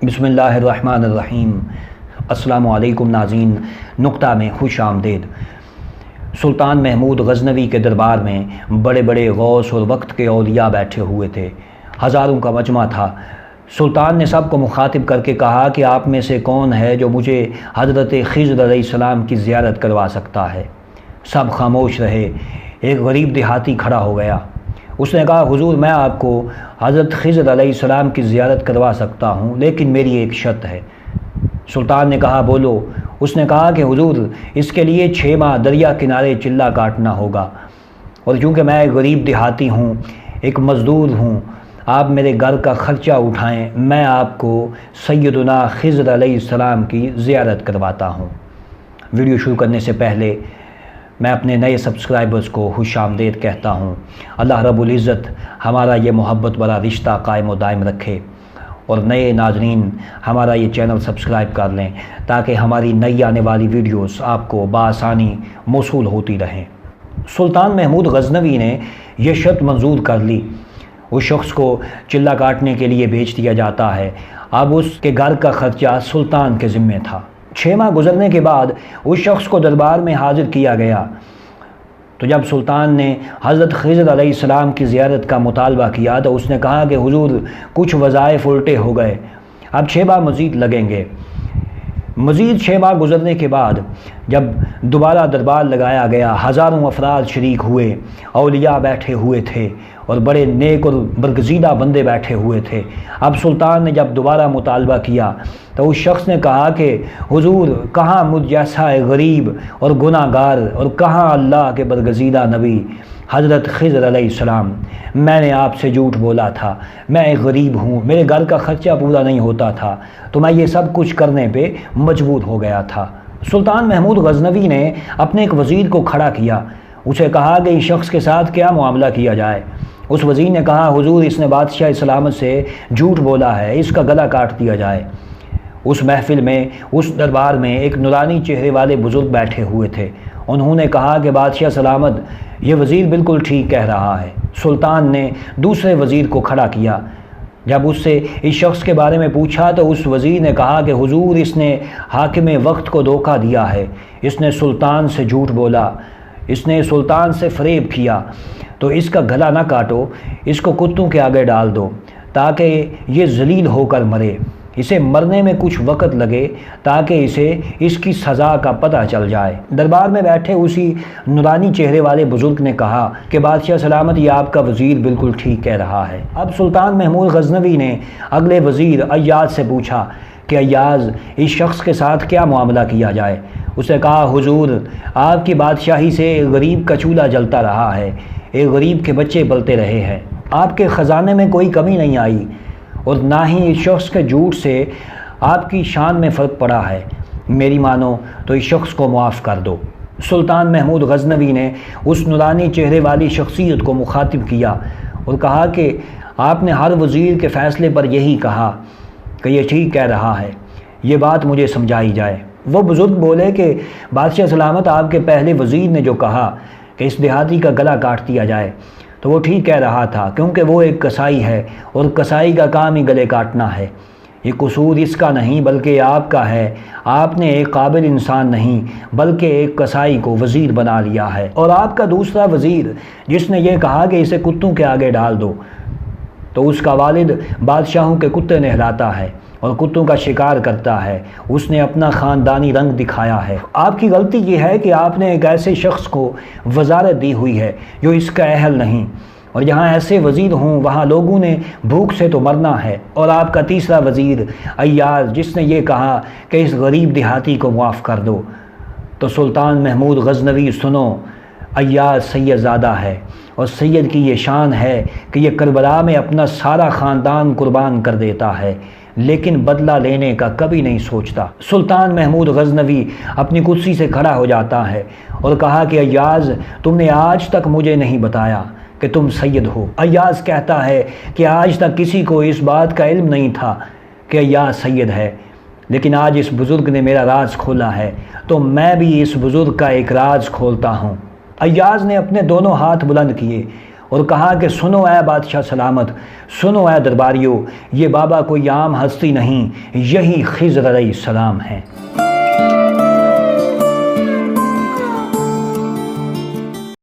بسم اللہ الرحمن الرحیم۔ السلام علیکم ناظرین، نقطہ میں خوش آمدید۔ سلطان محمود غزنوی کے دربار میں بڑے بڑے غوث اور وقت کے اولیاء بیٹھے ہوئے تھے، ہزاروں کا مجمع تھا۔ سلطان نے سب کو مخاطب کر کے کہا کہ آپ میں سے کون ہے جو مجھے حضرت خضر علیہ السلام کی زیارت کروا سکتا ہے؟ سب خاموش رہے۔ ایک غریب دیہاتی کھڑا ہو گیا۔ اس نے کہا، حضور میں آپ کو حضرت خضر علیہ السلام کی زیارت کروا سکتا ہوں، لیکن میری ایک شرط ہے۔ سلطان نے کہا، بولو۔ اس نے کہا کہ حضور اس کے لیے 6 ماہ دریا کنارے چلہ کاٹنا ہوگا، اور چونکہ میں ایک غریب دیہاتی ہوں، ایک مزدور ہوں، آپ میرے گھر کا خرچہ اٹھائیں، میں آپ کو سیدنا خضر علیہ السلام کی زیارت کرواتا ہوں۔ ویڈیو شروع کرنے سے پہلے میں اپنے نئے سبسکرائبرز کو خوش آمدید کہتا ہوں۔ اللہ رب العزت ہمارا یہ محبت والا رشتہ قائم و دائم رکھے، اور نئے ناظرین ہمارا یہ چینل سبسکرائب کر لیں تاکہ ہماری نئی آنے والی ویڈیوز آپ کو بآسانی موصول ہوتی رہیں۔ سلطان محمود غزنوی نے یہ شرط منظور کر لی۔ اس شخص کو چلہ کاٹنے کے لیے بھیج دیا جاتا ہے۔ اب اس کے گھر کا خرچہ سلطان کے ذمہ تھا۔ 6 ماہ گزرنے کے بعد اس شخص کو دربار میں حاضر کیا گیا، تو جب سلطان نے حضرت خضر علیہ السلام کی زیارت کا مطالبہ کیا تو اس نے کہا کہ حضور کچھ وظائف الٹے ہو گئے، اب 6 ماہ مزید لگیں گے۔ مزید 6 ماہ گزرنے کے بعد جب دوبارہ دربار لگایا گیا، ہزاروں افراد شریک ہوئے، اولیاء بیٹھے ہوئے تھے اور بڑے نیک اور برگزیدہ بندے بیٹھے ہوئے تھے۔ اب سلطان نے جب دوبارہ مطالبہ کیا تو اس شخص نے کہا کہ حضور کہاں مجھ جیسا غریب اور گناہ گار، اور کہاں اللہ کے برگزیدہ نبی حضرت خضر علیہ السلام؟ میں نے آپ سے جھوٹ بولا تھا، میں ایک غریب ہوں، میرے گھر کا خرچہ پورا نہیں ہوتا تھا، تو میں یہ سب کچھ کرنے پہ مجبور ہو گیا تھا۔ سلطان محمود غزنوی نے اپنے ایک وزیر کو کھڑا کیا، اسے کہا کہ اس شخص کے ساتھ کیا معاملہ کیا جائے۔ اس وزیر نے کہا، حضور اس نے بادشاہ سلامت سے جھوٹ بولا ہے، اس کا گلا کاٹ دیا جائے۔ اس محفل میں، اس دربار میں ایک نورانی چہرے والے بزرگ بیٹھے ہوئے تھے۔ انہوں نے کہا کہ بادشاہ سلامت، یہ وزیر بالکل ٹھیک کہہ رہا ہے۔ سلطان نے دوسرے وزیر کو کھڑا کیا۔ جب اس سے اس شخص کے بارے میں پوچھا تو اس وزیر نے کہا کہ حضور اس نے حاکم وقت کو دھوکہ دیا ہے، اس نے سلطان سے جھوٹ بولا، اس نے سلطان سے فریب کیا، تو اس کا گلا نہ کاٹو، اس کو کتوں کے آگے ڈال دو تاکہ یہ ذلیل ہو کر مرے، اسے مرنے میں کچھ وقت لگے تاکہ اسے اس کی سزا کا پتہ چل جائے۔ دربار میں بیٹھے اسی نورانی چہرے والے بزرگ نے کہا کہ بادشاہ سلامت، یہ آپ کا وزیر بالکل ٹھیک کہہ رہا ہے۔ اب سلطان محمود غزنوی نے اگلے وزیر ایاز سے پوچھا کہ ایاز اس شخص کے ساتھ کیا معاملہ کیا جائے؟ اس نے کہا، حضور آپ کی بادشاہی سے ایک غریب کا چولہا جلتا رہا ہے، ایک غریب کے بچے پلتے رہے ہیں، آپ کے خزانے میں کوئی کمی نہیں آئی، اور نہ ہی اس شخص کے جھوٹ سے آپ کی شان میں فرق پڑا ہے، میری مانو تو اس شخص کو معاف کر دو۔ سلطان محمود غزنوی نے اس نورانی چہرے والی شخصیت کو مخاطب کیا اور کہا کہ آپ نے ہر وزیر کے فیصلے پر یہی کہا کہ یہ ٹھیک کہہ رہا ہے، یہ بات مجھے سمجھائی جائے۔ وہ بزرگ بولے کہ بادشاہ سلامت، آپ کے پہلے وزیر نے جو کہا کہ اس دیہاتی کا گلا کاٹ دیا جائے تو وہ ٹھیک کہہ رہا تھا، کیونکہ وہ ایک کسائی ہے اور کسائی کا کام ہی گلے کاٹنا ہے۔ یہ قصور اس کا نہیں بلکہ آپ کا ہے، آپ نے ایک قابل انسان نہیں بلکہ ایک کسائی کو وزیر بنا لیا ہے۔ اور آپ کا دوسرا وزیر جس نے یہ کہا کہ اسے کتوں کے آگے ڈال دو، تو اس کا والد بادشاہوں کے کتے نہلاتا ہے اور کتوں کا شکار کرتا ہے، اس نے اپنا خاندانی رنگ دکھایا ہے۔ آپ کی غلطی یہ ہے کہ آپ نے ایک ایسے شخص کو وزارت دی ہوئی ہے جو اس کا اہل نہیں، اور جہاں ایسے وزیر ہوں وہاں لوگوں نے بھوک سے تو مرنا ہے۔ اور آپ کا تیسرا وزیر ایاز جس نے یہ کہا کہ اس غریب دیہاتی کو معاف کر دو، تو سلطان محمود غزنوی سنو، ایاز سید زادہ ہے، اور سید کی یہ شان ہے کہ یہ کربلا میں اپنا سارا خاندان قربان کر دیتا ہے، لیکن بدلہ لینے کا کبھی نہیں سوچتا۔ سلطان محمود غزنوی اپنی کرسی سے کھڑا ہو جاتا ہے اور کہا کہ ایاز، تم نے آج تک مجھے نہیں بتایا کہ تم سید ہو۔ ایاز کہتا ہے کہ آج تک کسی کو اس بات کا علم نہیں تھا کہ ایاز سید ہے، لیکن آج اس بزرگ نے میرا راز کھولا ہے، تو میں بھی اس بزرگ کا ایک راز کھولتا ہوں۔ ایاز نے اپنے دونوں ہاتھ بلند کیے اور کہا کہ سنو اے بادشاہ سلامت، سنو اے درباریوں، یہ بابا کوئی عام ہستی نہیں، یہی خضر علیہ السلام ہیں۔